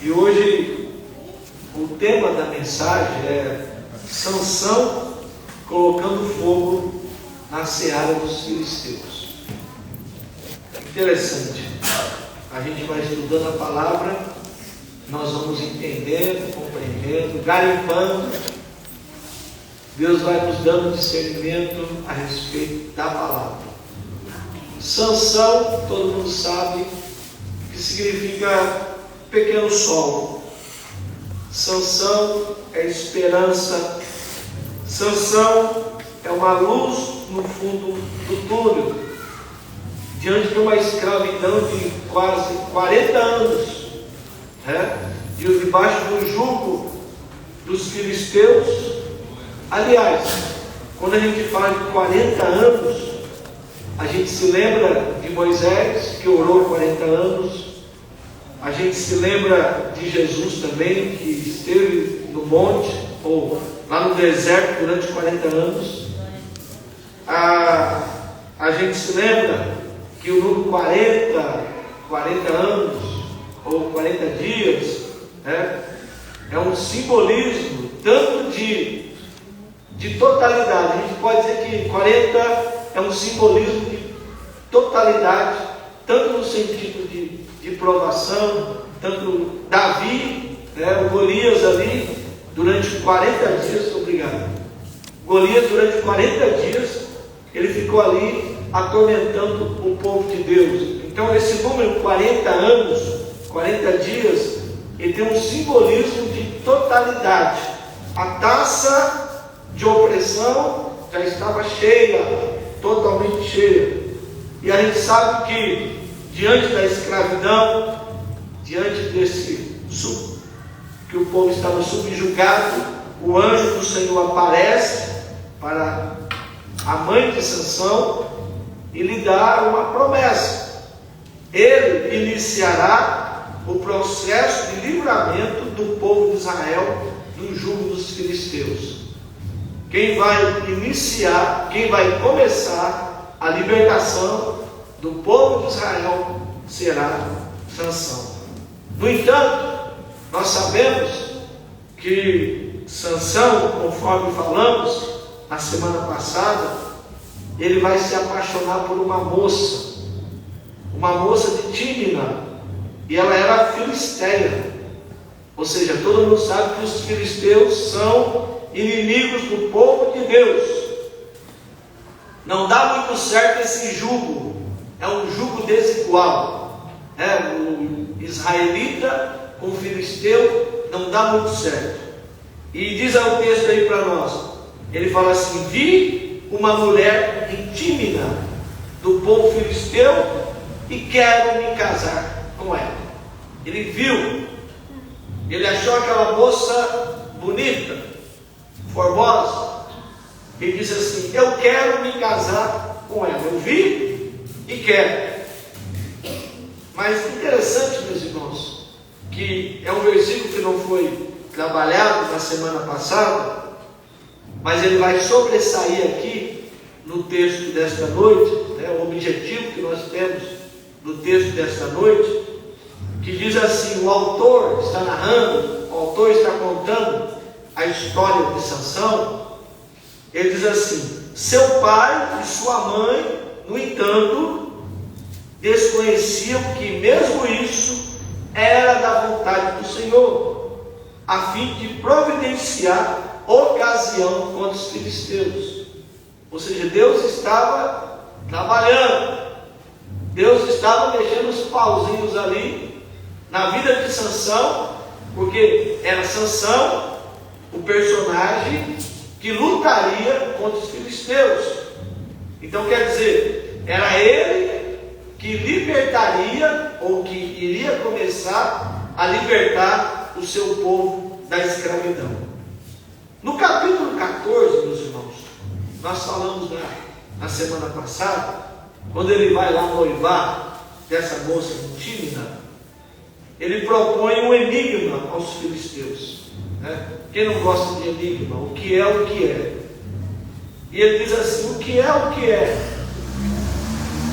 E hoje o tema da mensagem é Sansão colocando fogo na seara dos filisteus. Interessante. A gente vai estudando a palavra, nós vamos entendendo, compreendendo, garimpando. Deus vai nos dando discernimento a respeito da palavra. Sansão, todo mundo sabe que significa pequeno sol. Sansão é esperança. Sansão é uma luz no fundo do túnel, diante de uma escravidão de quase 40 anos, debaixo do jugo dos filisteus. Aliás, quando a gente fala de 40 anos, a gente se lembra de Moisés, que orou 40 anos. A gente se lembra de Jesus também, que esteve no monte, ou lá no deserto durante 40 anos. A gente se lembra que o número 40 anos, ou 40 dias, é um simbolismo tanto de totalidade. A gente pode dizer que 40 é um simbolismo de totalidade, tanto no sentido de provação, tanto Davi, o Golias ali, durante 40 dias, obrigado. Golias, durante 40 dias, ele ficou ali atormentando o povo de Deus. Então, esse número 40 anos, 40 dias, ele tem um simbolismo de totalidade. A taça de opressão já estava cheia, totalmente cheia. E a gente sabe que diante da escravidão, diante que o povo estava subjugado, o anjo do Senhor aparece para a mãe de Sansão e lhe dá uma promessa. Ele iniciará o processo de livramento do povo de Israel do jugo dos filisteus. Quem vai iniciar, quem vai começar a libertação do povo de Israel será Sansão. No entanto, nós sabemos que Sansão, conforme falamos na semana passada, ele vai se apaixonar por uma moça de Tímina, e ela era filisteia. Ou seja, todo mundo sabe que os filisteus são inimigos do povo de Deus. Não dá muito certo esse jugo, é um jugo desigual, o israelita com o filisteu não dá muito certo. E diz o texto aí para nós, ele fala assim: vi uma mulher em Tímina do povo filisteu e quero me casar com ela. Ele viu, ele achou aquela moça bonita, formosa, e disse assim: eu quero me casar com ela. Eu vi e quero. Mas interessante, meus irmãos, que é um versículo que não foi trabalhado na semana passada, mas ele vai sobressair aqui no texto desta noite, o objetivo que nós temos no texto desta noite, que diz assim: o autor está narrando, o autor está contando a história de Sansão. Ele diz assim: seu pai e sua mãe, no entanto, desconheciam que mesmo isso era da vontade do Senhor, a fim de providenciar ocasião contra os filisteus. Ou seja, Deus estava trabalhando, Deus estava deixando os pauzinhos ali na vida de Sansão, porque era Sansão o personagem que lutaria contra os filisteus. Então quer dizer, era ele que libertaria, ou que iria começar a libertar o seu povo da escravidão. No capítulo 14, meus irmãos, nós falamos na semana passada, quando ele vai lá noivar dessa moça de Tímina, ele propõe um enigma aos filisteus. Quem não gosta de enigma? O que é o que é? E ele diz assim: o que é o que é?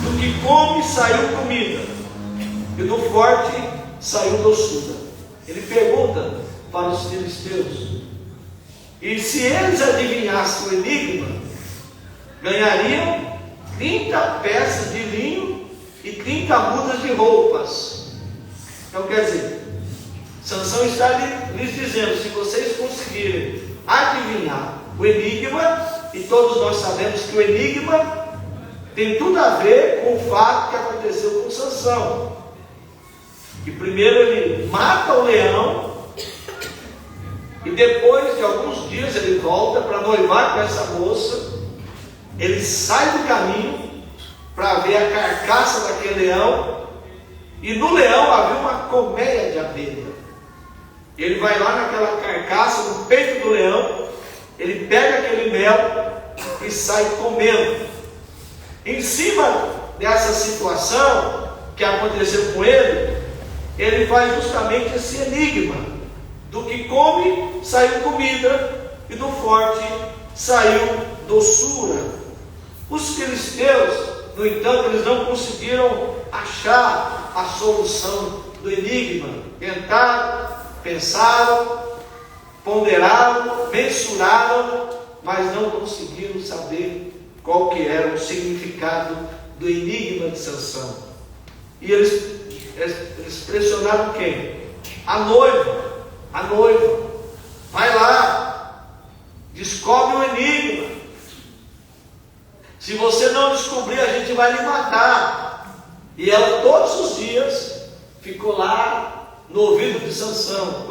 Do que come saiu comida, e do forte saiu doçura. ele pergunta para os filisteus. E se eles adivinhassem o enigma, ganhariam 30 peças de linho e 30 mudas de roupas. Então quer dizer, Sansão está lhes dizendo: se vocês conseguirem adivinhar o enigma, e todos nós sabemos que o enigma tem tudo a ver com o fato que aconteceu com Sansão. E primeiro ele mata o leão, e depois de alguns dias ele volta para noivar com essa moça. Ele sai do caminho para ver a carcaça daquele leão, e no leão havia uma colmeia de abelha. Ele vai lá naquela carcaça, no peito do leão, ele pega aquele mel e sai comendo. Em cima dessa situação que aconteceu com ele, ele faz justamente esse enigma: do que come saiu comida, e do forte saiu doçura. Os filisteus, no entanto, eles não conseguiram achar a solução do enigma. Tentaram, pensaram, ponderaram, mensuraram, mas não conseguiram saber qual que era o significado do enigma de Sansão. E eles pressionaram quem? A noiva. A noiva. Vai lá, descobre o enigma. Se você não descobrir, a gente vai lhe matar. E ela todos os dias ficou lá no ouvido de Sansão.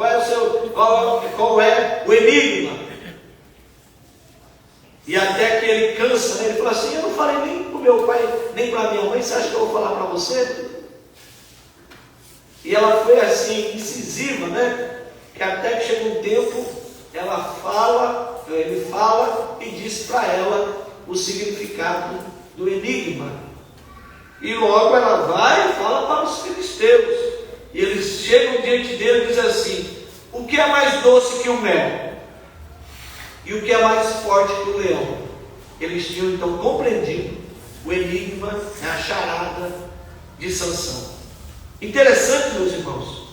Qual é o enigma? E até que ele cansa, né? Ele fala assim: eu não falei nem para o meu pai, nem para a minha mãe, você acha que eu vou falar para você? E ela foi assim, incisiva, né? Que até que chega um tempo, ele fala e diz para ela o significado do enigma. E logo ela vai e fala para os filisteus. E eles chegam diante dele e dizem assim: o que é mais doce que o mel? E o que é mais forte que o leão? Eles tinham então compreendido o enigma, a charada de Sansão. Interessante, meus irmãos,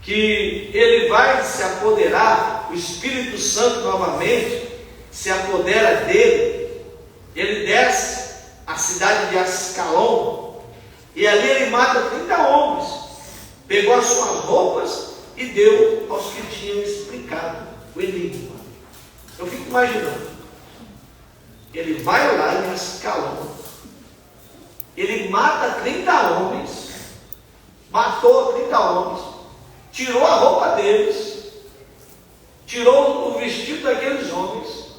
que ele vai se apoderar, o Espírito Santo novamente se apodera dele. Ele desce a cidade de Ascalon, e ali ele mata 30 homens, pegou as suas roupas e deu aos que tinham explicado o enigma. Eu fico imaginando, ele vai lá em Ascalon, ele mata 30 homens, matou 30 homens, tirou a roupa deles, tirou o vestido daqueles homens,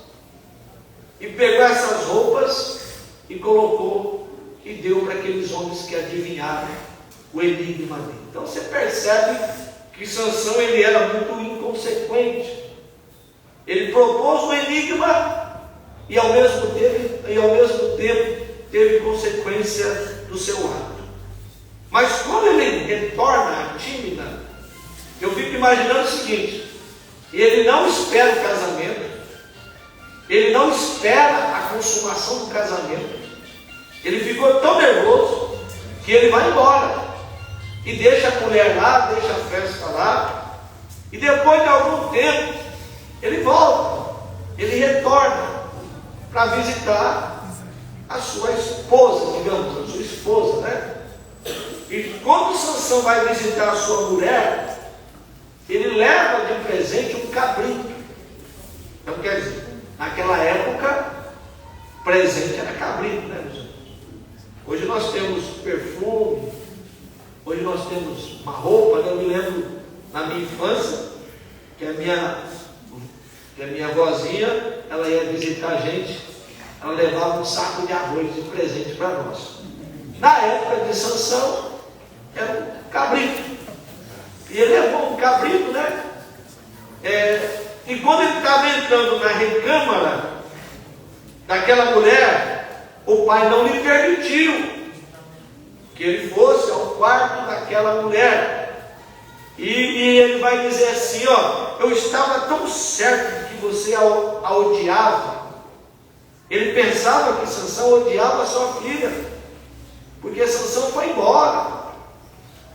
e pegou essas roupas e colocou e deu para aqueles homens que adivinharam o enigma dele. Então você percebe que Sansão ele era muito inconsequente. Ele propôs um enigma e ao mesmo tempo teve consequência do seu ato. Mas quando ele retorna à Tímina, eu fico imaginando o seguinte: ele não espera o casamento, ele não espera a consumação do casamento, ele ficou tão nervoso que ele vai embora e deixa a mulher lá, deixa a festa lá, e depois de algum tempo ele volta, ele retorna para visitar a sua esposa, digamos, a sua esposa, né? E quando Sansão vai visitar a sua mulher, ele leva de presente um cabrito. Então quer dizer, naquela época, presente era cabrito, né? Hoje nós temos perfume, hoje nós temos uma roupa, né? Eu me lembro na minha infância, que a minha avózinha, ela ia visitar a gente, ela levava um saco de arroz de presente para nós. Na época de Sansão, era um cabrito. E ele levou um cabrito, né? E quando ele estava entrando na recâmara daquela mulher, o pai não lhe permitiu que ele fosse ao quarto daquela mulher. E ele vai dizer assim: ó, eu estava tão certo que você a odiava. Ele pensava que Sansão odiava a sua filha, porque Sansão foi embora.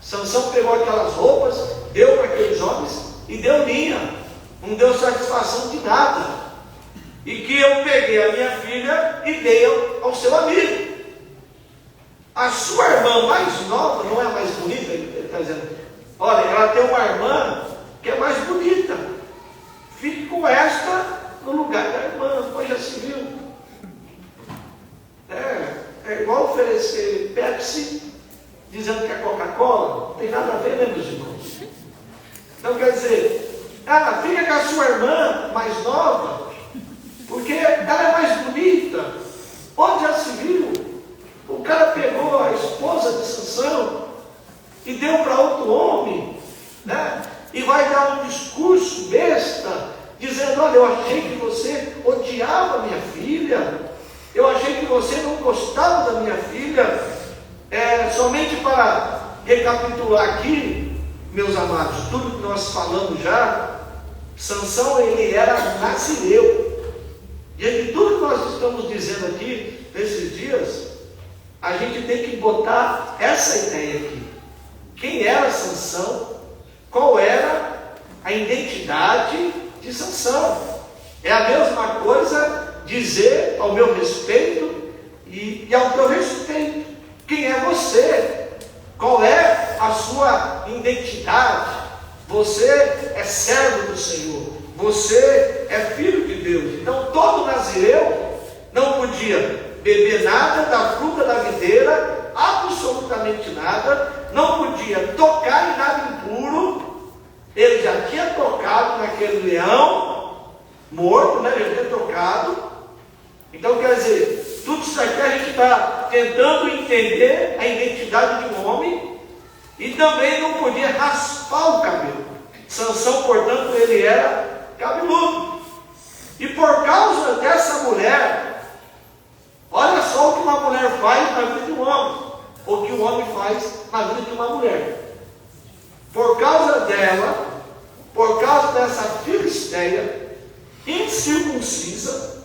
Sansão pegou aquelas roupas, deu para aqueles homens e deu linha, não deu satisfação de nada. E que eu peguei a minha filha e dei ao seu amigo. A sua irmã mais nova não é mais bonita? Ele está dizendo, olha, ela tem uma irmã que é mais bonita. Fique com esta no lugar da irmã. Pois já se viu. É igual oferecer Pepsi dizendo que é Coca-Cola. Não tem nada a ver, né, meus irmãos? Então quer dizer, fica com a sua irmã mais nova, porque ela é mais bonita. Onde já se viu? O cara pegou a esposa de Sansão e deu para outro homem, né? E vai dar um discurso besta, dizendo, olha, eu achei que você odiava minha filha, eu achei que você não gostava da minha filha. Somente para recapitular aqui, meus amados, tudo que nós falamos já, Sansão, ele era nazireu. E de tudo que nós estamos dizendo aqui, nesses dias, a gente tem que botar essa ideia aqui. Quem era Sansão? Qual era a identidade de Sansão? É a mesma coisa dizer ao meu respeito e ao teu respeito. Quem é você? Qual é a sua identidade? Você é servo do Senhor. Você é filho de Deus. Então todo nazireu não podia beber nada da fruta da videira, absolutamente nada, não podia tocar em nada impuro. Ele já tinha tocado naquele leão morto, né? Ele tinha tocado. Então quer dizer, tudo isso aqui a gente está tentando entender a identidade de um homem. E também não podia raspar o cabelo. Sansão, portanto, ele era cabeludo. E por causa dessa mulher, olha só o que uma mulher faz na vida de um homem, ou que um homem faz na vida de uma mulher. Por causa dela, por causa dessa filisteia incircuncisa,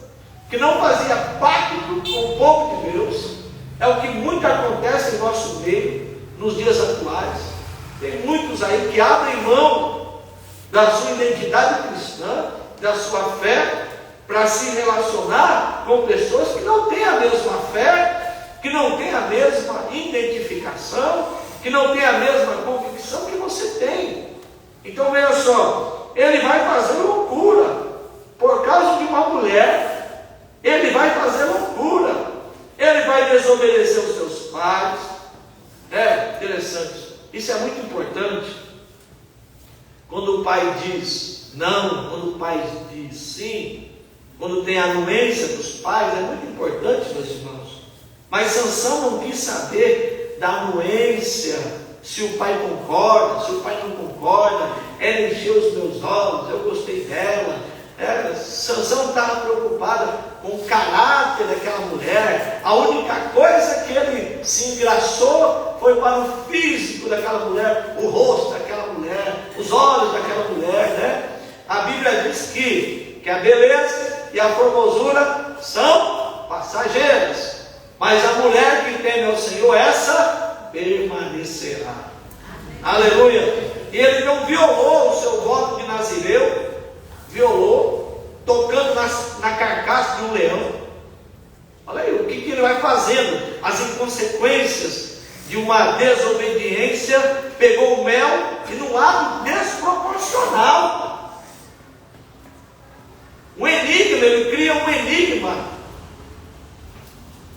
que não fazia pacto com o povo de Deus, é o que muito acontece em nosso meio, nos dias atuais. Tem muitos aí que abrem mão da sua identidade cristã, da sua fé, para se relacionar com pessoas que não têm a mesma fé, que não têm a mesma identificação, que não têm a mesma convicção que você tem. Então veja só, ele vai fazer loucura por causa de uma mulher. Ele vai fazer loucura, ele vai desobedecer os seus pais. Interessante, isso é muito importante. Quando o pai diz não, quando o pai diz sim, quando tem a anuência dos pais, é muito importante, meus irmãos. Mas Sansão não quis saber da anuência, se o pai concorda, se o pai não concorda. Ela encheu os meus olhos, eu gostei dela. Sansão estava preocupado com o caráter daquela mulher. A única coisa que ele se engraçou foi para o físico daquela mulher, o rosto daquela mulher, os olhos daquela mulher, né? A Bíblia diz que a beleza e a formosura são passageiras, mas a mulher que teme ao Senhor, essa permanecerá. Aleluia. E ele não violou o seu voto de nazireu, violou, tocando na carcaça de um leão. Olha aí, o que ele vai fazendo, as inconsequências de uma desobediência. Pegou o mel e num ato desproporcional, um enigma, ele cria um enigma,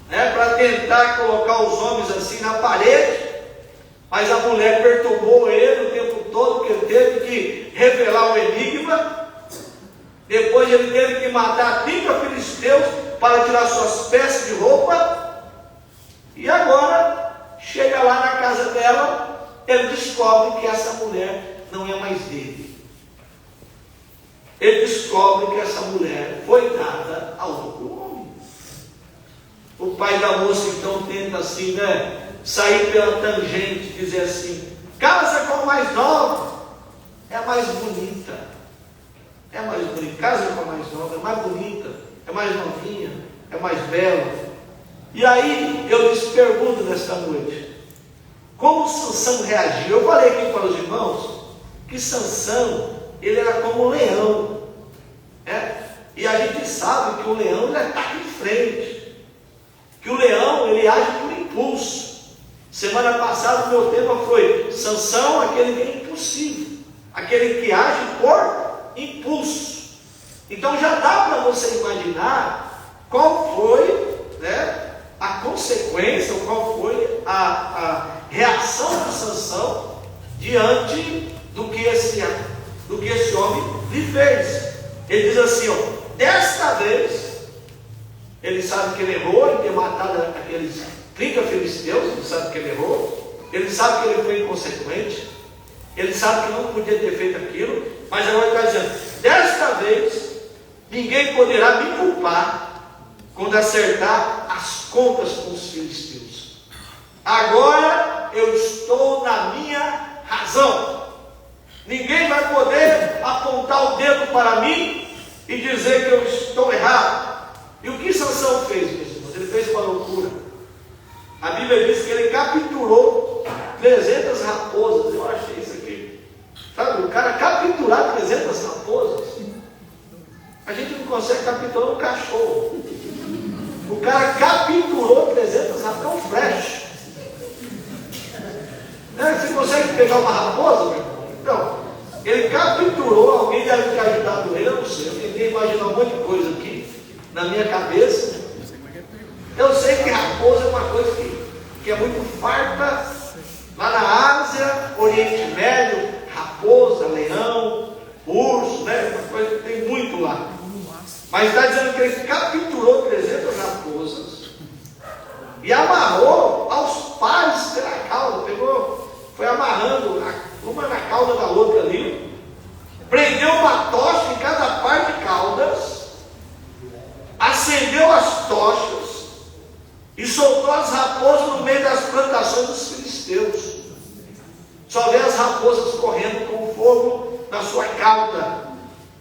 para tentar colocar os homens assim na parede. Mas a mulher perturbou ele o tempo todo, que ele teve que revelar o enigma. Depois ele teve que matar 30 filisteus para tirar suas peças de roupa. E agora, chega lá na casa dela, ele descobre que essa mulher não é mais dele. Ele descobre que essa mulher foi dada a outro homem. O pai da moça então tenta assim, sair pela tangente, dizer assim: casa com a mais nova, é a mais bonita. É mais bonita, casa com a mais nova, é mais bonita, é mais novinha, é mais bela. E aí eu lhes pergunto nesta noite, como Sansão reagiu? Eu falei aqui para os irmãos que Sansão, ele era como um leão, né? E a gente sabe que o leão ele ataca de frente, que o leão ele age por impulso. Semana passada o meu tema foi Sansão, aquele que é impulsivo, aquele que age por impulso. Então já dá para você imaginar qual foi, né, a consequência, ou qual foi a reação de Sansão diante do que esse homem lhe fez. Ele diz assim, ó, desta vez, ele sabe que ele errou em ter matado aqueles 30 filisteus, ele sabe que ele errou, ele sabe que ele foi inconsequente, ele sabe que não podia ter feito aquilo, mas agora ele está dizendo, desta vez, ninguém poderá me culpar quando acertar as contas com os filisteus. Agora eu estou na minha razão. Ninguém vai poder apontar o dedo para mim e dizer que eu estou errado. E o que Sansão fez, meus irmãos? Ele fez uma loucura. A Bíblia diz que ele capturou 300 raposas. Eu achei isso aqui. Sabe, o cara capturar 300 raposas. A gente não consegue capturar um cachorro. O cara capturou 300 raposas. É um flash. Você consegue pegar uma raposa, meu irmão? Então, ele capturou, alguém deve ter ajudado ele, eu não sei, eu tentei imaginar um monte de coisa aqui na minha cabeça. Eu sei que raposa é uma coisa que é muito farta lá na Ásia, Oriente Médio, raposa, leão, urso, né? Uma coisa que tem muito lá. Mas está dizendo que ele capturou 300 raposas e amarrou aos pares pela cauda, foi amarrando uma na cauda da outra ali, prendeu uma tocha em cada par de caudas, acendeu as tochas e soltou as raposas no meio das plantações dos filisteus. Só vê as raposas correndo com fogo na sua cauda,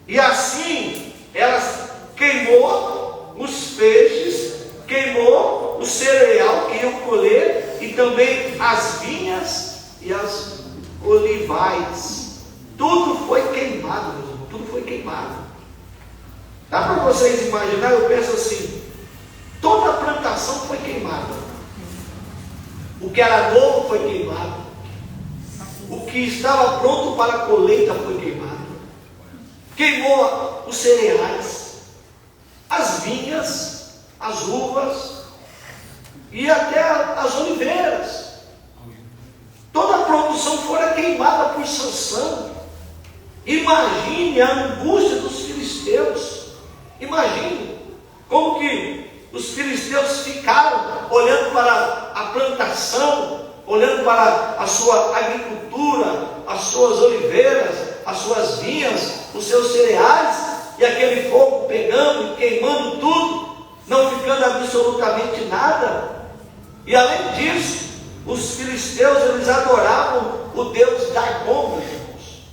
e assim elas queimou os peixes, queimou o cereal que iam colher, e também as vinhas e as olivais. Tudo foi queimado, meus irmãos, tudo foi queimado. Dá para vocês imaginar? Eu penso assim, toda a plantação foi queimada. O que era novo foi queimado. O que estava pronto para a colheita foi queimado. Queimou os cereais, as vinhas, as uvas e até as oliveiras. Toda a produção fora queimada por Sansão. Imagine a angústia dos filisteus. Imagine como que os filisteus ficaram olhando para a plantação, olhando para a sua agricultura, as suas oliveiras, as suas vinhas, os seus cereais, e aquele fogo pegando e queimando tudo, não ficando absolutamente nada. E além disso, os filisteus, eles adoravam o deus Dagon, meus irmãos.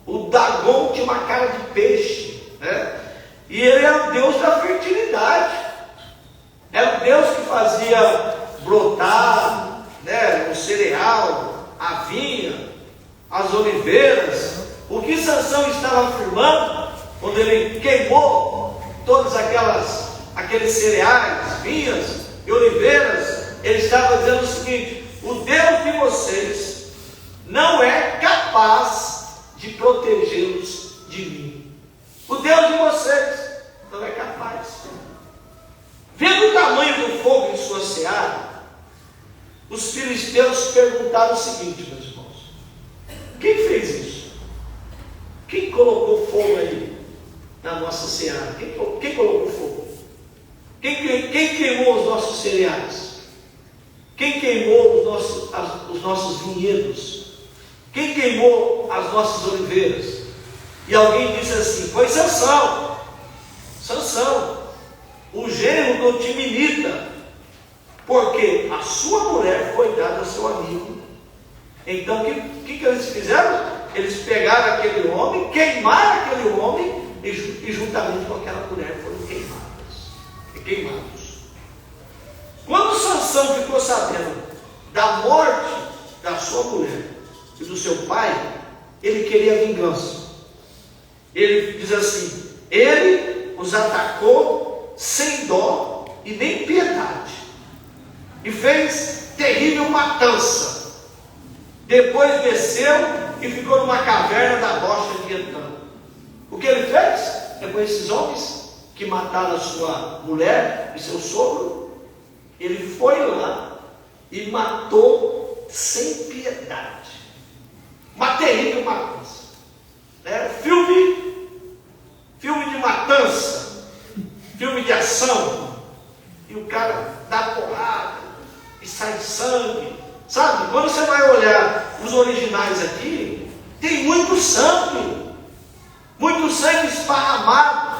O Dagon tinha uma cara de peixe, né? E ele era o deus da fertilidade. Era o deus que fazia brotar, né, o cereal, a vinha, as oliveiras. O que Sansão estava afirmando, quando ele queimou todos aqueles cereais, vinhas e oliveiras, ele estava dizendo o seguinte: o Deus de vocês não é capaz de protegê-los de mim. O Deus de vocês não é capaz. Vendo o tamanho do fogo em sua seara, os filisteus perguntaram o seguinte, meus irmãos: quem fez isso? Quem colocou fogo aí na nossa seara? Quem colocou fogo? Quem queimou os nossos cereais? Quem queimou os nossos vinhedos? Quem queimou as nossas oliveiras? E alguém disse assim: foi Sansão. Sansão, o genro do Timinita, porque a sua mulher foi dada a seu amigo. Então o que eles fizeram? Eles pegaram aquele homem, queimaram aquele homem, e juntamente com aquela mulher foram queimados. Quando Sansão ficou sabendo da morte da sua mulher e do seu pai, ele queria vingança. ele diz assim: ele os atacou sem dó e nem piedade, e fez terrível matança. Depois desceu e ficou numa caverna da rocha de Etã. O que ele fez? É com esses homens que mataram a sua mulher e seu sogro, ele foi lá e matou sem piedade. Uma terrível matança. Filme de matança, filme de ação, e o cara dá porrada e sai sangue, sabe? Quando você vai olhar os originais aqui, tem muito sangue esparramado.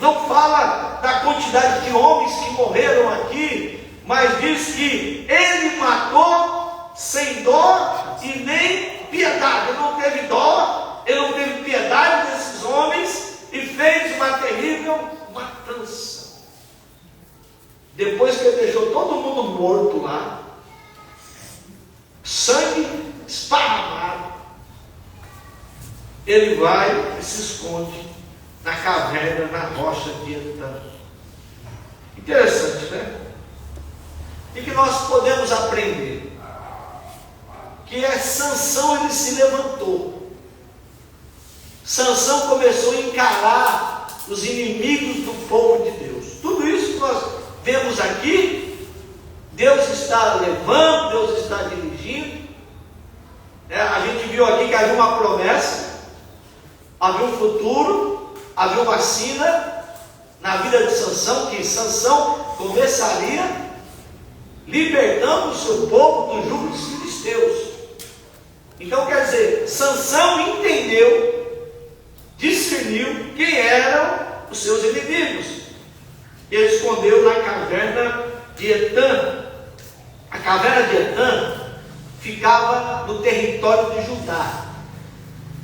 Não fala da quantidade de homens que morreram aqui, mas diz que ele matou sem dó e nem piedade. Ele não teve dó, ele não teve piedade desses homens e fez uma terrível matança. Depois que ele deixou todo mundo morto lá, sangue esparramado, ele vai e se esconde na caverna, na rocha de Etã. Interessante, né? E que nós podemos aprender que Sansão, ele se levantou. Sansão começou a encarar os inimigos do povo de Deus. Tudo isso que nós vemos aqui, Deus está levando, Deus está dirigindo. A gente viu aqui que havia uma promessa, havia um futuro, havia uma sina na vida de Sansão, que Sansão começaria libertando o seu povo do jugo dos filisteus. Então, quer dizer, Sansão entendeu, discerniu quem eram os seus inimigos. Ele escondeu na caverna de Etã. A caverna de Etã ficava no território de Judá.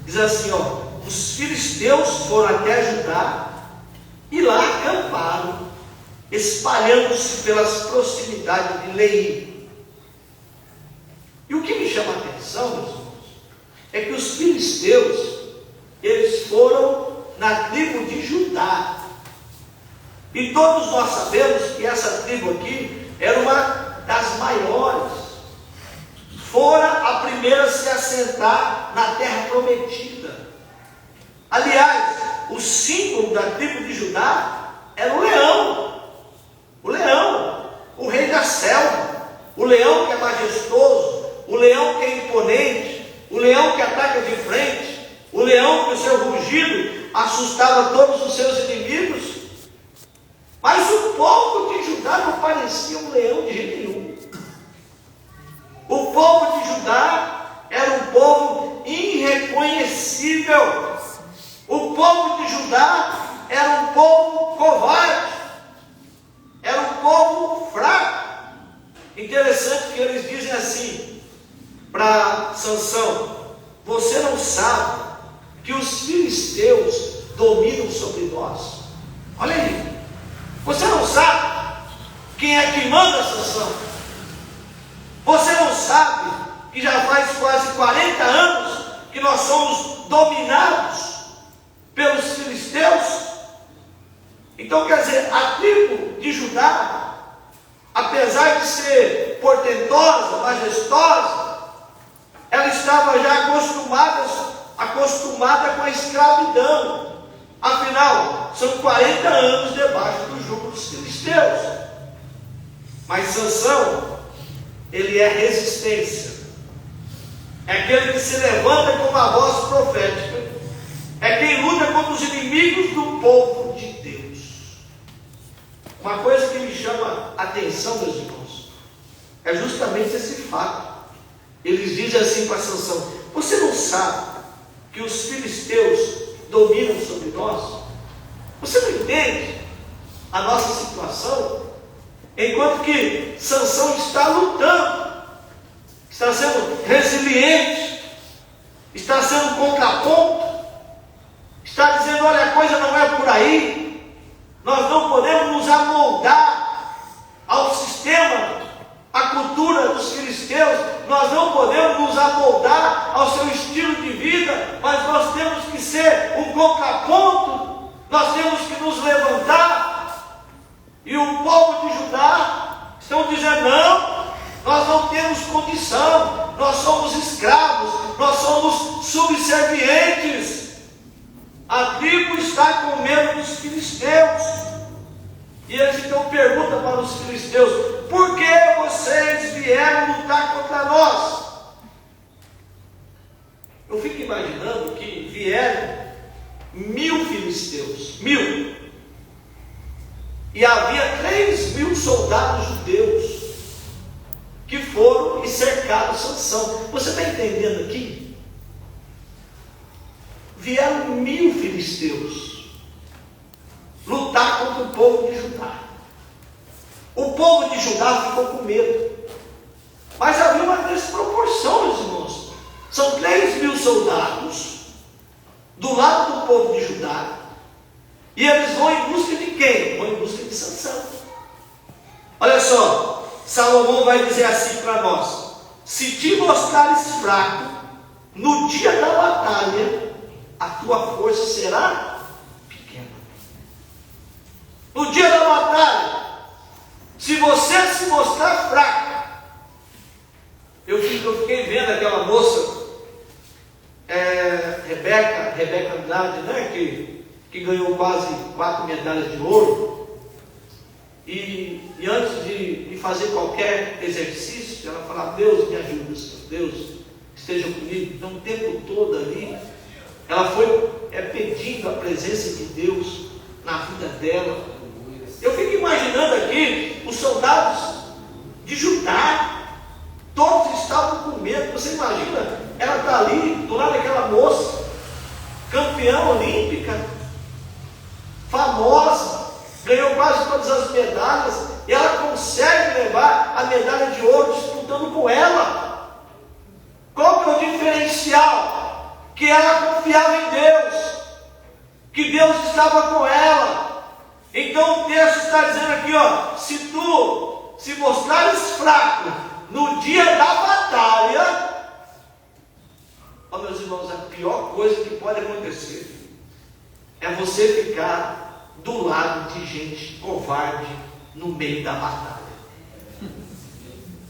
Diz assim, os filisteus foram até Judá e lá acamparam, espalhando-se pelas proximidades de Leí. E o que me chama a atenção, meus irmãos, é que os filisteus, eles foram na tribo de Judá. E todos nós sabemos que essa tribo aqui era uma das maiores. Fora a primeira a se assentar na terra prometida. Aliás, o símbolo da tribo de Judá era o leão. O rei da selva. O leão que é majestoso, o leão que é imponente, o leão que ataca de frente, o leão que o seu rugido assustava todos os seus inimigos. Mas o povo de Judá não parecia um leão de jeito nenhum. O povo de Judá era um povo irreconhecível. O povo de Judá era um povo covarde. Era um povo fraco. Interessante que eles dizem assim para Sansão: você não sabe que os filisteus dominam sobre nós? Olha aí. Você não sabe quem é que manda, Sansão? Você não sabe que já faz quase 40 anos que nós somos dominados pelos filisteus? Então, quer dizer, a tribo de Judá, apesar de ser portentosa, majestosa, ela estava já acostumada com a escravidão. Afinal, são 40 anos debaixo do jugo dos filisteus. Mas Sansão, ele é resistência. É aquele que se levanta com uma voz profética. É quem luta contra os inimigos do povo de Deus. Uma coisa que me chama a atenção, meus irmãos, é justamente esse fato. Eles dizem assim para Sansão: você não sabe que os filisteus dominam sobre nós? Você não entende a nossa situação? Enquanto que Sansão está lutando, está sendo resiliente, está sendo contraponto, está dizendo: olha, a coisa não é por aí, nós não podemos nos amoldar ao sistema a cultura dos filisteus, nós não podemos nos amoldar ao seu estilo de vida, mas nós temos que ser um contraponto, nós temos que nos levantar. E o povo de Judá estão dizendo: não, nós não temos condição, nós somos escravos, nós somos subservientes. A tribo está com medo dos filisteus. E eles então perguntam para os filisteus: por que vocês vieram lutar contra nós? Eu fico imaginando que vieram 1000 filisteus, 1000. E havia 3.000 soldados judeus que foram e cercaram Sansão. Você está entendendo aqui? Vieram 1000 filisteus lutar contra o povo de Judá. O povo de Judá ficou com medo. Mas havia uma desproporção, meus irmãos. São 3.000 soldados do lado do povo de Judá. E eles vão em busca de quem? Vão em busca de Sansão. Olha só, Salomão vai dizer assim para nós: se te mostrares fraco no dia da batalha, a tua força será pequena. No dia da batalha, se você se mostrar fraco, eu fiquei vendo aquela moça, Rebeca Andrade, né, que ganhou quase 4 medalhas de ouro. E antes de fazer qualquer exercício, ela falava: Deus me ajuda, Senhor, Deus esteja comigo. Então o tempo todo ali, ela foi pedindo a presença de Deus na vida dela. Eu fico imaginando aqui os soldados de Judá, todos estavam com medo. Você imagina, ela está ali do lado daquela moça, campeã olímpica, famosa, ganhou quase todas as medalhas, e ela consegue levar a medalha de ouro disputando com ela. Qual que é o diferencial? Que ela confiava em Deus, que Deus estava com ela. Então o texto está dizendo aqui, ó: se tu se mostrares fraco no dia da batalha, ó, meus irmãos, a pior coisa que pode acontecer é você ficar do lado de gente covarde no meio da batalha.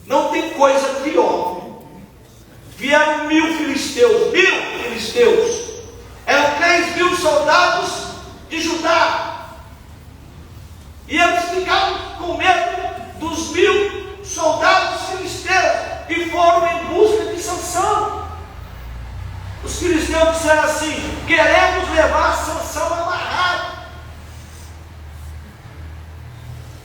Não tem coisa pior. Vieram 1000 filisteus, 1000 filisteus, eram 3.000 soldados de Judá, e eles ficaram com medo dos 1000 soldados filisteus e foram em busca de Sansão. Os filisteus disseram assim: queremos levar Sansão amarrado.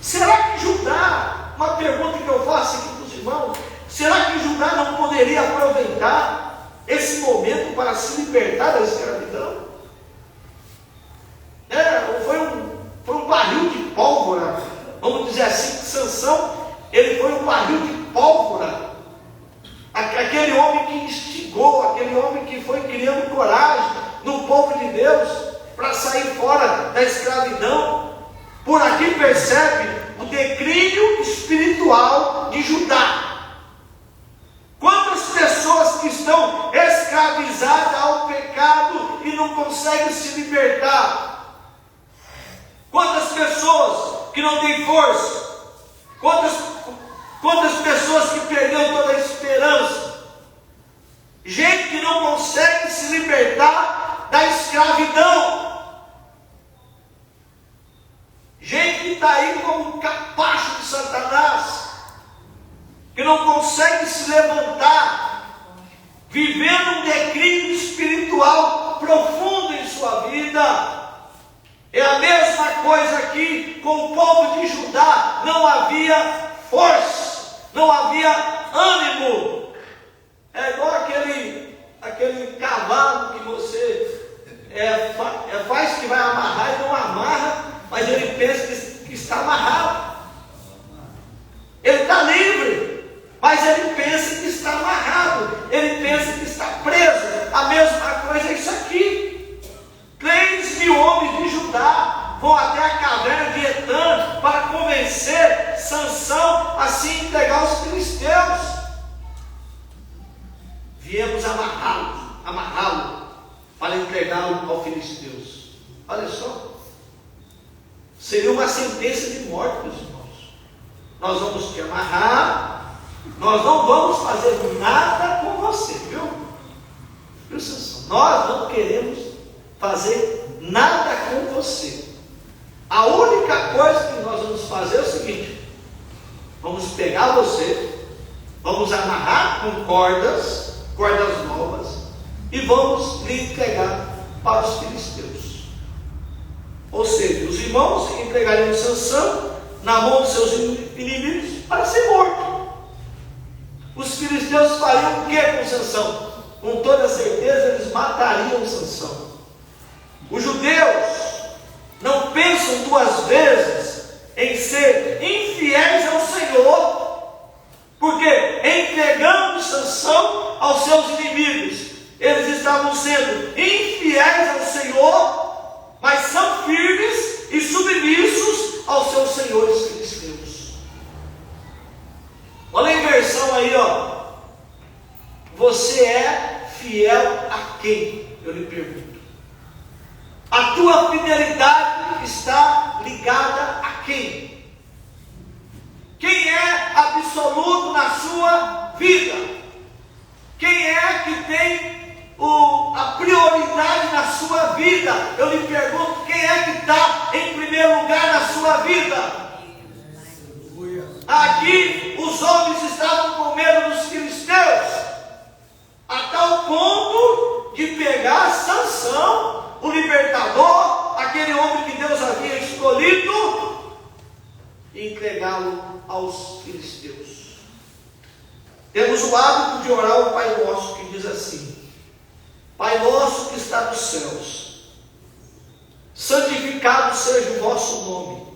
Será que Judá, uma pergunta que eu faço aqui para os irmãos, será que Judá não poderia aproveitar esse momento para se libertar da escravidão? Foi um barril de pólvora, vamos dizer assim, que Sansão, ele foi um barril de pólvora. Aquele homem que instigou, aquele homem que foi criando coragem no povo de Deus para sair fora da escravidão. Por aqui percebe o declínio espiritual de Judá. Quantas pessoas que estão escravizadas ao pecado e não conseguem se libertar? Quantas pessoas que não têm força? Quantas pessoas que perderam toda a esperança? Gente que não consegue se libertar da escravidão. Gente que está aí como um capacho de Satanás, que não consegue se levantar, vivendo um declínio espiritual profundo em sua vida. É a mesma coisa aqui com o povo de Judá. Não havia força, não havia ânimo. É igual aquele cavalo que você faz que vai amarrar e não amarra, mas ele pensa que está amarrado. Ele está livre, mas ele pensa que está amarrado, ele pensa que está preso. A mesma coisa é isso aqui. 3.000 homens de Judá vão até a caverna de Etã para convencer Sansão a se entregar aos filisteus. entregá-lo ao filisteus. Olha só, seria uma sentença de morte, meus irmãos. Nós vamos te amarrar, nós não vamos fazer nada com você, viu? Viu, Sansão? Nós não queremos fazer nada com você. A única coisa que nós vamos fazer é o seguinte: vamos pegar você, vamos amarrar com cordas novas, e vamos lhe entregar para os filisteus. Ou seja, os irmãos entregariam Sansão na mão de seus inimigos para ser morto. Os filisteus fariam o que com Sansão? Com toda certeza eles matariam Sansão. Os judeus não pensam duas vezes em ser infiéis ao Senhor, porque entregando Sansão aos seus inimigos, eles estavam sendo infiéis ao Senhor, mas são firmes e submissos aos seus senhores filisteus. Olha a inversão aí, ó. Você é fiel a quem? Eu lhe pergunto. A tua fidelidade está ligada a quem? Quem é absoluto na sua vida? Quem é que tem a prioridade na sua vida? Eu lhe pergunto, quem é que está em primeiro lugar na sua vida? Aqui os homens estavam com medo dos filisteus, a tal ponto de pegar Sansão, o libertador, aquele homem que Deus havia escolhido, e entregá-lo aos filisteus. Temos o hábito de orar o Pai Nosso, que diz assim: Pai nosso que está nos céus, santificado seja o vosso nome,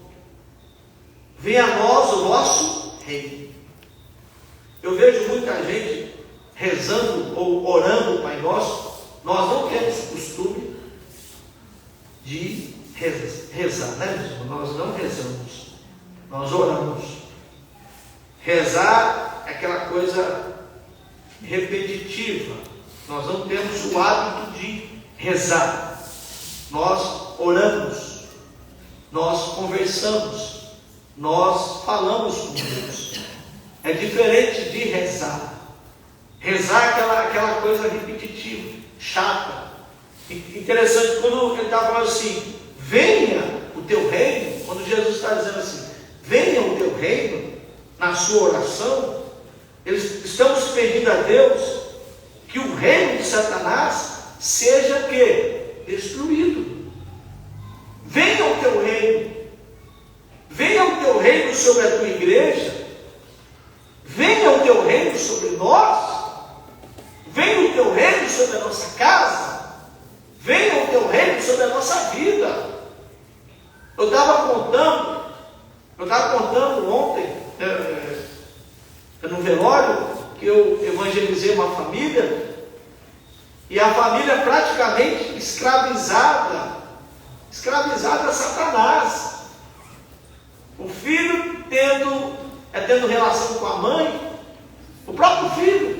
venha a nós o vosso reino. Eu vejo muita gente rezando ou orando o Pai Nosso. Nós não temos costume de rezar, né, irmão? Nós não rezamos, nós oramos. Rezar é aquela coisa repetitiva. Nós não temos o hábito de rezar. Nós oramos, nós conversamos, nós falamos com Deus. É diferente de rezar. Rezar é aquela coisa repetitiva, chata. Interessante, quando ele está falando assim, venha o teu reino, quando Jesus está dizendo assim, venha o teu reino, na sua oração, estamos pedindo a Deus que o reino de Satanás seja que? Destruído. Venha o teu reino. Venha o teu reino sobre a tua igreja. Venha o teu reino sobre nós. Venha o teu reino sobre a nossa casa. Venha o teu reino sobre a nossa vida. Eu estava contando ontem, no velório, que eu evangelizei uma família, e a família praticamente escravizada a Satanás. O filho tendo relação com a mãe, o próprio filho.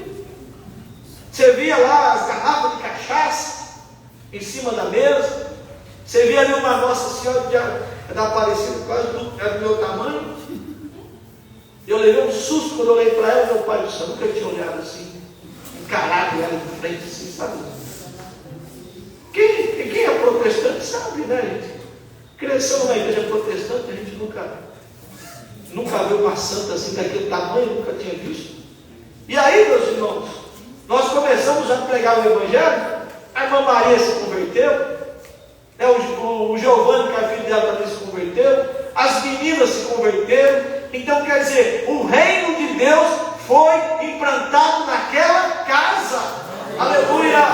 Você via lá as garrafas de cachaça em cima da mesa. Você via ali uma Nossa Senhora da Aparecida, quase era do meu tamanho. Eu levei um susto quando eu olhei para ela, meu pai do céu, nunca tinha olhado assim, encarado ela de frente assim, sabe? Quem é protestante sabe, né, gente? Cresceu numa igreja protestante, a gente nunca viu uma santa assim daquele tamanho, nunca tinha visto. E aí, meus irmãos, nós começamos a pregar o Evangelho, a irmã Maria se converteu, né, o Giovanni, que é a filha dela, também se converteu, as meninas se converteram. Então quer dizer, o reino de Deus foi implantado naquela casa. Aleluia!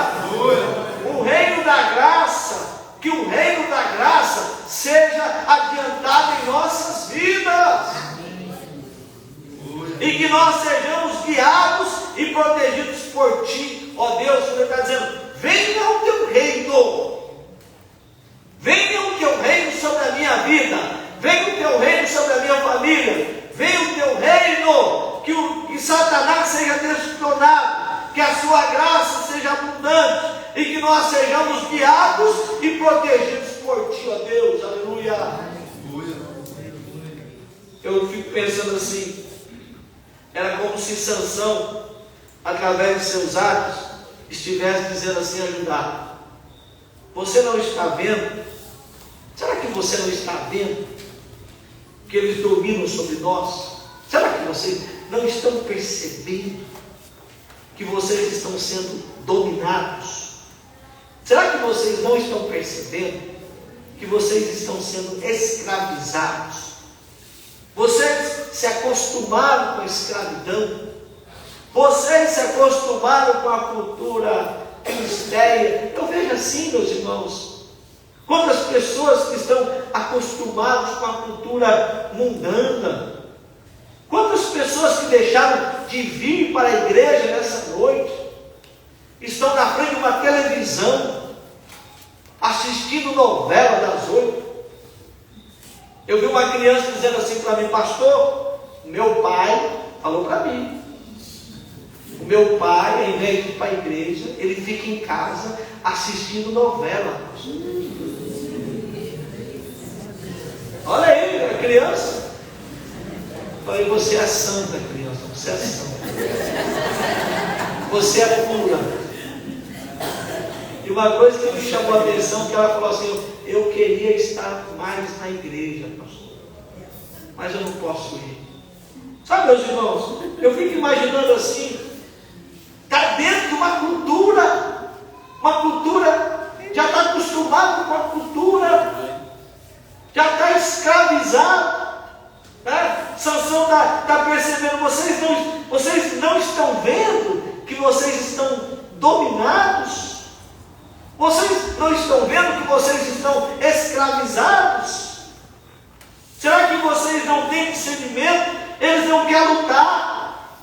O reino da graça, que o reino da graça seja adiantado em nossas vidas. E que nós sejamos guiados e protegidos por Ti, ó Deus. Ele está dizendo, venha o Teu reino. Venha o Teu reino sobre a minha vida. Venha o Teu reino sobre a minha família. Venha o Teu reino, que Satanás seja destronado, que a Sua graça seja abundante, e que nós sejamos guiados e protegidos por ti, ó Deus, aleluia. Eu fico pensando assim, era como se Sansão, através de seus atos, estivesse dizendo assim a Judá: você não está vendo? Será que você não está vendo que eles dominam sobre nós? Será que vocês não estão percebendo que vocês estão sendo dominados? Será que vocês não estão percebendo que vocês estão sendo escravizados? Vocês se acostumaram com a escravidão. Vocês se acostumaram com a cultura filisteia. Eu vejo assim, meus irmãos, quantas pessoas que estão acostumadas com a cultura mundana, quantas pessoas que deixaram de vir para a igreja nessa noite, estão na frente de uma televisão, assistindo novela das 8. Eu vi uma criança dizendo assim para mim: pastor, meu pai falou para mim, o meu pai, ao invés de ir para a igreja, ele fica em casa assistindo novela. Olha aí, a criança. Eu falei: você é santa, criança, você é santa. Você é pura. E uma coisa que me chamou a atenção, que ela falou assim: eu queria estar mais na igreja, pastor, mas eu não posso ir. Sabe, meus irmãos, eu fico imaginando assim, está dentro de uma cultura, já está acostumado com a cultura, já está escravizado, né? Sansão está percebendo: vocês não estão vendo que vocês estão dominados? Vocês não estão vendo que vocês estão escravizados? Será que vocês não têm discernimento? Eles não querem lutar.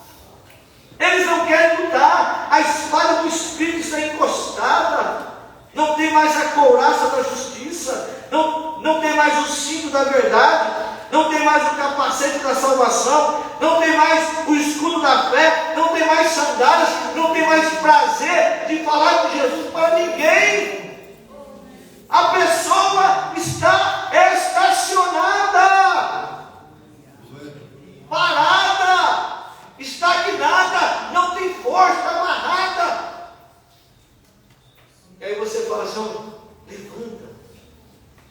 Eles não querem lutar. A espada do Espírito está encostada. Não tem mais a couraça da justiça. Não tem mais o cinto da verdade. Não tem mais o capacete da salvação. Não tem mais o escudo da fé. Não tem mais sandálias. Não tem mais prazer de falar de Jesus para ninguém. A pessoa está estacionada, parada, estagnada, não tem força, está amarrada. E aí você fala assim: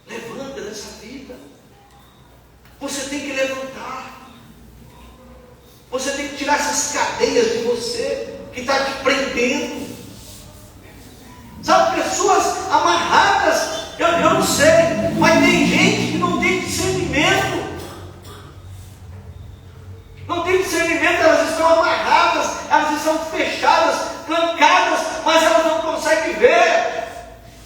levanta nessa vida. Você tem que levantar. Você tem que tirar essas cadeias de você que está te prendendo. Sabe, pessoas amarradas, eu não sei, mas tem gente que não tem discernimento. Não tem discernimento, elas estão amarradas, elas estão fechadas, trancadas, mas elas não conseguem ver.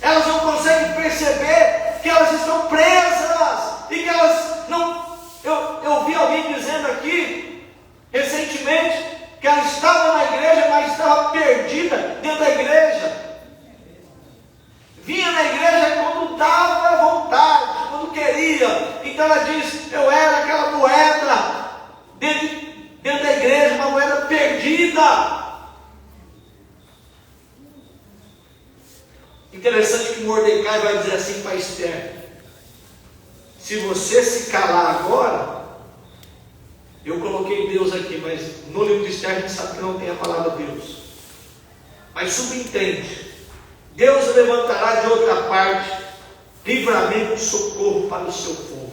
Elas não conseguem perceber que elas estão presas e que elas não... Eu vi alguém dizendo aqui recentemente que ela estava na igreja, mas estava perdida dentro da igreja. Vinha na igreja quando dava vontade, quando queria. Então ela diz: eu era aquela moeda dentro da igreja, uma moeda perdida. Interessante que Mordecai vai dizer assim para Esther: se você se calar agora, eu coloquei Deus aqui, mas no livro de Esther a gente sabe que não tem a palavra Deus, mas subentende: Deus levantará de outra parte livramento e socorro para o seu povo.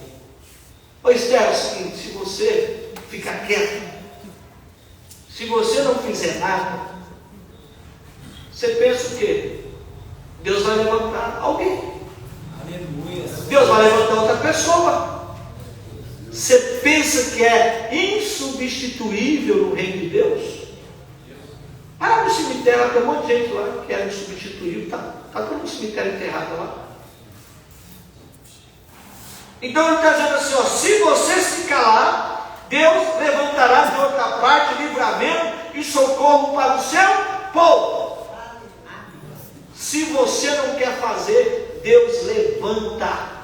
Ô Esther, é o seguinte: se você ficar quieto, se você não fizer nada, você pensa o quê? Deus vai levantar alguém. Aleluia. Deus vai levantar outra pessoa. Você pensa que é insubstituível no reino de Deus? Ah, no cemitério tem um monte de gente lá que era insubstituível. Está todo no cemitério enterrado lá. Então ele está dizendo assim: ó, se você se calar, Deus levantará de outra parte livramento e socorro para o seu povo. Se você não quer fazer, Deus levanta.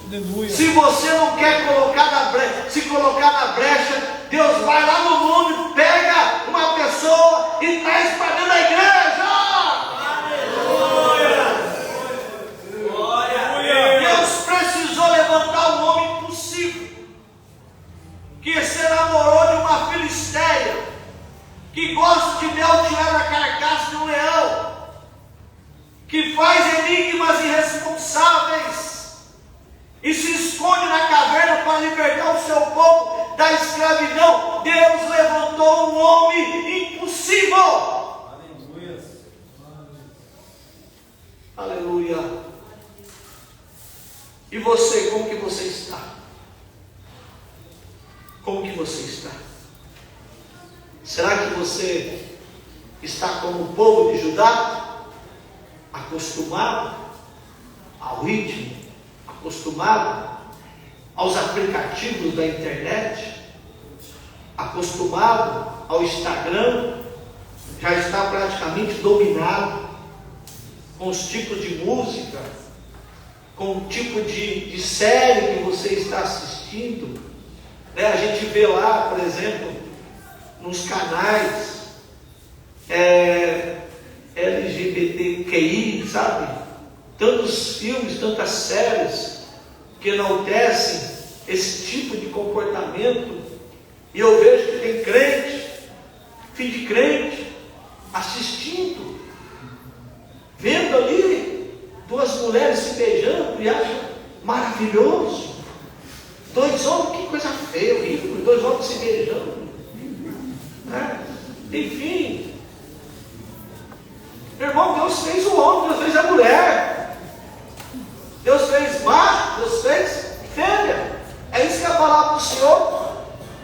Aleluia. Se você não quer se colocar na brecha, Deus vai lá no mundo, pega uma pessoa e traz para dentro da igreja. Aleluia. incansáveis, e se esconde na caverna para libertar o seu povo da escravidão. Deus levantou um homem impossível. Aleluia. Aleluia. E você, como que você está? Como que você está? Será que você está como o povo de Judá, acostumado ao ritmo, acostumado aos aplicativos da internet, acostumado ao Instagram, já está praticamente dominado com os tipos de música, com o tipo de série que você está assistindo, né? A gente vê lá, por exemplo, nos canais LGBTQI, sabe? Tantos filmes, tantas séries que enaltecem esse tipo de comportamento, e eu vejo que tem crente, filho de crente, assistindo, vendo ali duas mulheres se beijando e acha maravilhoso. Dois homens, que coisa feia, horrível, dois homens se beijando, né? Enfim, meu irmão, Deus fez o homem, Deus fez a mulher, Deus fez macho, Deus fez fêmea. É isso que a palavra do Senhor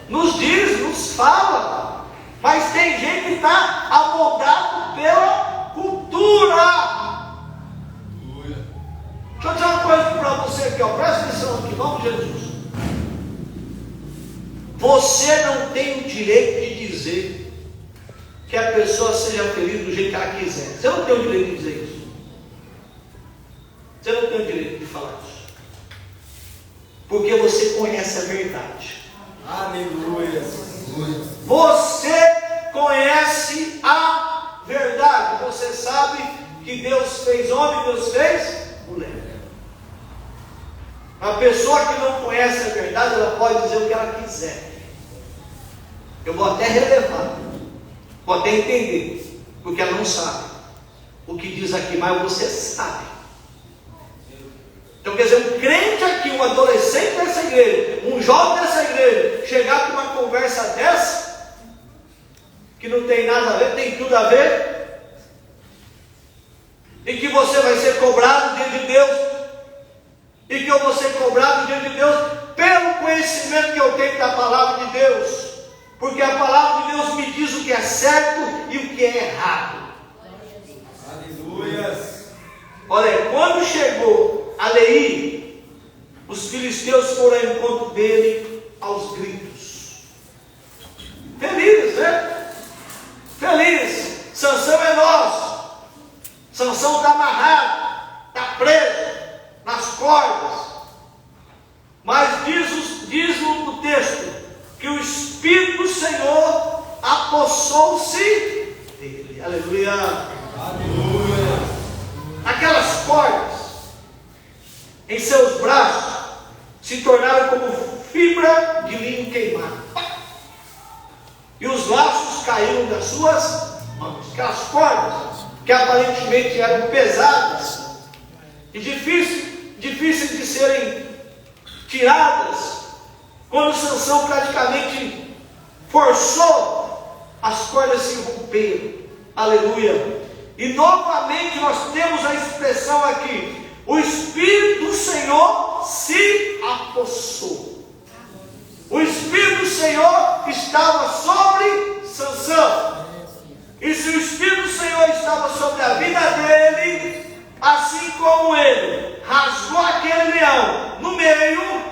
nos diz, nos fala. Mas tem gente que está amoldado pela cultura. Deixa eu dizer uma coisa para você aqui, ó. Presta atenção aqui, em nome de Jesus. Você não tem o direito de dizer que a pessoa seja feliz do jeito que ela quiser. Você não tem o direito de dizer isso. Você não tem o direito de falar isso. Porque você conhece a verdade. Aleluia. Você conhece a verdade. Você sabe que Deus fez homem, Deus fez mulher. A pessoa que não conhece a verdade, ela pode dizer o que ela quiser. Eu vou até relevar, vou até entender, porque ela não sabe o que diz aqui, mas você sabe. Então, quer dizer, um crente aqui, um adolescente dessa igreja, um jovem dessa igreja, chegar com uma conversa dessa, que não tem nada a ver, tem tudo a ver, e que você vai ser cobrado diante de Deus, e que eu vou ser cobrado diante de Deus, pelo conhecimento que eu tenho da palavra de Deus, porque a palavra de Deus me diz o que é certo e o que é errado. Aleluia. Olha, quando chegou a Leí, os filisteus foram ao encontro dele aos gritos. Felizes, né? Felizes. Sansão é nosso. Sansão está amarrado, está preso nas cordas. Mas diz o texto que o Espírito do Senhor apossou-se dele. Aleluia. Aleluia. Aquelas cordas em seus braços se tornaram como fibra de linho queimado, e os laços caíram das suas mãos. Aquelas cordas que aparentemente eram pesadas e difíceis de serem tiradas, quando Sansão praticamente forçou, as cordas se romperam. Aleluia. E novamente nós temos a expressão aqui: o Espírito do Senhor se apossou. O Espírito do Senhor estava sobre Sansão. E se o Espírito do Senhor estava sobre a vida dele, assim como ele rasgou aquele leão no meio,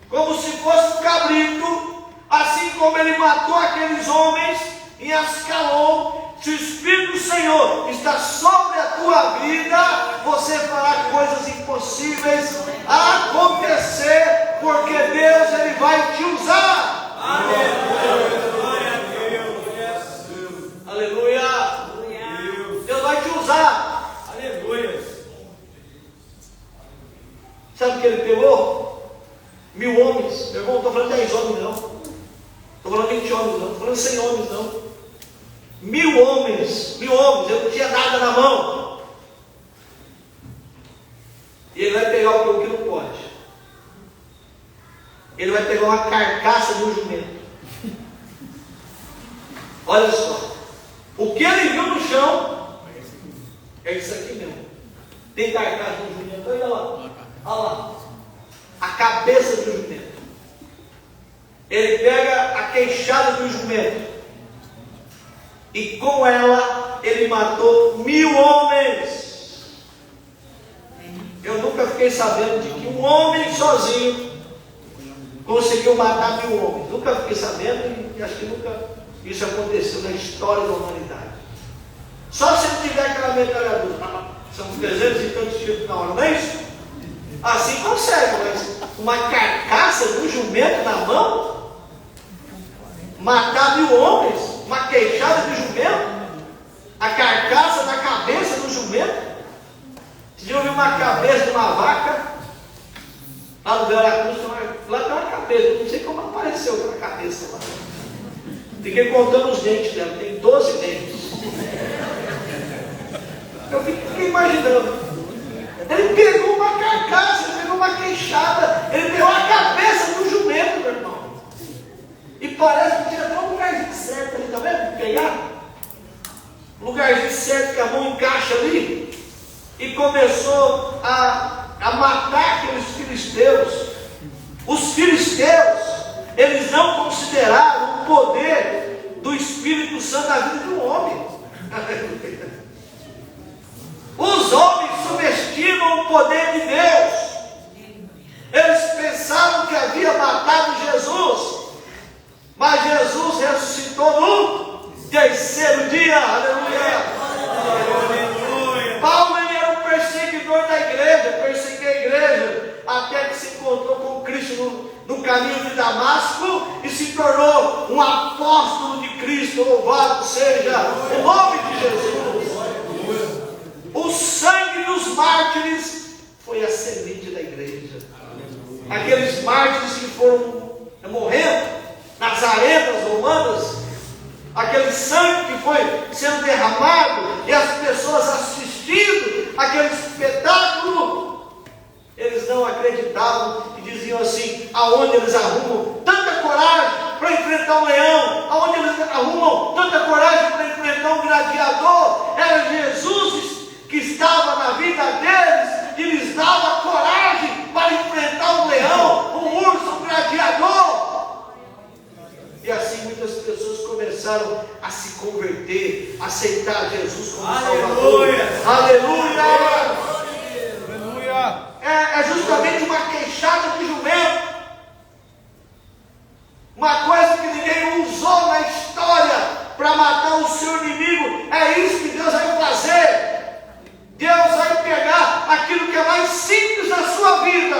como se fosse um cabrito, assim como ele matou aqueles homens em Ascalon, se o Espírito do Senhor está sobre a tua vida, você fará coisas impossíveis acontecer, porque Deus ele vai te usar. Aleluia. Aleluia. Deus vai te usar. Aleluia. Sabe o que ele pegou? 1000 homens. Meu irmão, não estou falando 10 homens não. Estou falando 20 homens não. Estou falando 100 homens não. 1000 homens, ele não tinha nada na mão. E ele vai pegar o que não pode. Ele vai pegar uma carcaça de um jumento. Olha só. O que ele viu no chão é isso aqui mesmo. Tem carcaça de um jumento. Olha lá. Olha lá. A cabeça do jumento. Ele pega a queixada do jumento. E com ela ele matou 1000 homens. Eu nunca fiquei sabendo de que um homem sozinho conseguiu matar 1000 homens. Nunca fiquei sabendo e acho que nunca isso aconteceu na história da humanidade. Só se ele tiver aquela metralhadora. São 300 e tantos tiros na hora, não é isso? Assim consegue, mas uma carcaça de um jumento na mão, matar 1000 homens, uma queixada de jumento, a carcaça da cabeça do jumento. Você já ouviu uma cabeça de uma vaca? Lá no Veracruz, lá tem uma cabeça, não sei como apareceu aquela cabeça lá. Fiquei contando os dentes dela, tem 12 dentes. Eu fiquei imaginando. Ele pegou uma carcaça, ele pegou uma queixada, ele pegou a cabeça do jumento, meu irmão. E parece que tinha até um lugarzinho certo ali, tá vendo? Pegar um lugarzinho certo que a mão encaixa ali. E começou a matar aqueles filisteus. Os filisteus, eles não consideraram o poder do Espírito Santo na vida de um homem. Os homens subestimam o poder de Deus. Eles pensavam que havia matado Jesus, mas Jesus ressuscitou no terceiro dia. Aleluia! Paulo ele era um perseguidor da igreja, perseguia a igreja, até que se encontrou com Cristo no caminho de Damasco e se tornou um apóstolo de Cristo. Louvado seja o nome de Jesus. O sangue dos mártires foi a semente da igreja. Aqueles mártires que foram morrendo nas arenas romanas, aquele sangue que foi sendo derramado e as pessoas assistindo aquele espetáculo, eles não acreditavam e diziam assim: aonde eles arrumam tanta coragem para enfrentar um leão, aonde eles arrumam tanta coragem para enfrentar um gladiador? Era Jesus que estava na vida deles e lhes dava coragem para enfrentar um leão, um urso, um gladiador. E assim muitas pessoas começaram a se converter, a aceitar Jesus como Salvador. Aleluia! Aleluia! É justamente uma queixada de jumento, uma coisa que ninguém usou na história para matar o seu inimigo. É isso que Deus vai fazer. Deus vai pegar aquilo que é mais simples da sua vida,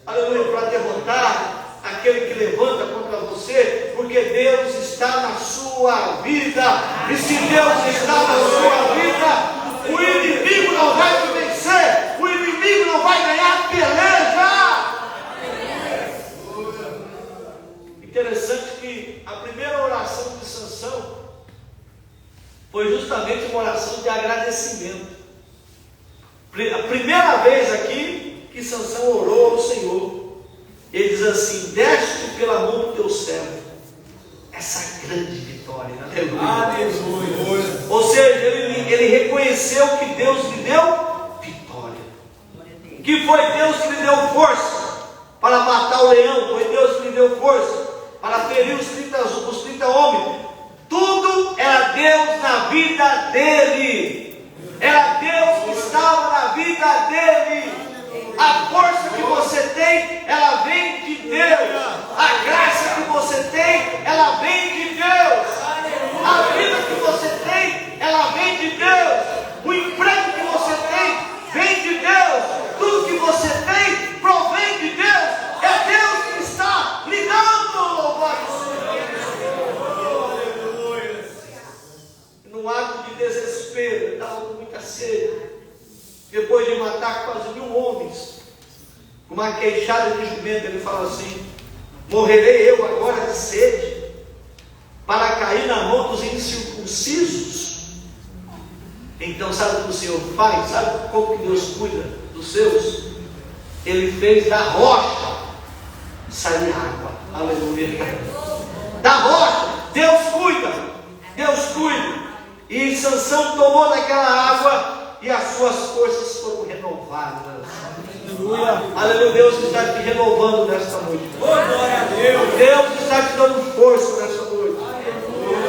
aleluia, para derrotar aquele que levanta contra você, porque Deus está na sua vida. E se Deus está na sua vida, o inimigo não vai te vencer, o inimigo não vai ganhar a peleja. Interessante que a primeira oração de Sansão foi justamente uma oração de agradecimento. A primeira vez aqui que Sansão orou ao Senhor, ele diz assim: deste pela mão do teu servo essa grande vitória. Aleluia. Aleluia. Ou seja, ele reconheceu que Deus lhe deu vitória, que foi Deus que lhe deu força para matar o leão, foi Deus que lhe deu força para ferir os 30 homens. Tudo era Deus na vida dele. Era Deus que estava na vida dele. A força que você tem, ela vem de Deus. A graça que você tem, ela vem de Deus. A vida que você tem, ela vem de Deus. O emprego que você tem, vem de Deus. Tudo que você tem, provém de Deus. É Deus que está lhe dando, louvado seja. Num ato de desespero, ele estava com muita sede, depois de matar quase 1000 homens, com uma queixada de jumento, ele fala assim: morrerei eu agora de sede, para cair na mão dos incircuncisos? Então sabe o que o Senhor faz? Sabe como que Deus cuida dos seus? Ele fez da rocha sair água. Aleluia. Da rocha, Deus cuida. Deus cuida. E Sansão tomou daquela água e as suas forças foram renovadas. Aleluia. Aleluia. Deus está te renovando nesta noite. Glória a Deus. Deus está te dando força nesta noite.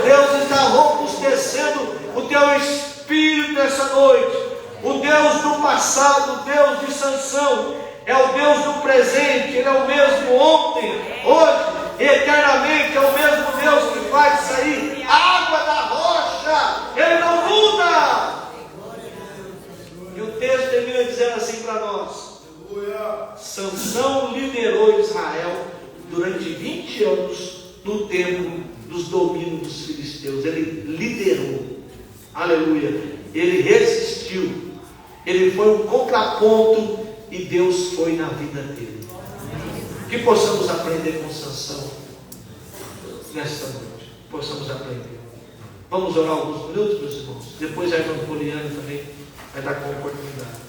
Deus está robustecendo o teu espírito nessa noite. O Deus do passado, o Deus de Sansão, é o Deus do presente. Ele é o mesmo ontem, hoje e eternamente. É o mesmo Deus que faz sair água da rocha. Ele não muda. E o texto termina dizendo assim para nós: Sansão liderou Israel durante 20 anos no tempo dos domínios dos filisteus. Ele liderou. Aleluia. Ele resistiu. Ele foi um contraponto e Deus foi na vida dele. Que possamos aprender com Sansão nesta noite. Possamos aprender. Vamos orar alguns minutos, meus irmãos. Depois a irmã Poliana também vai dar com oportunidade.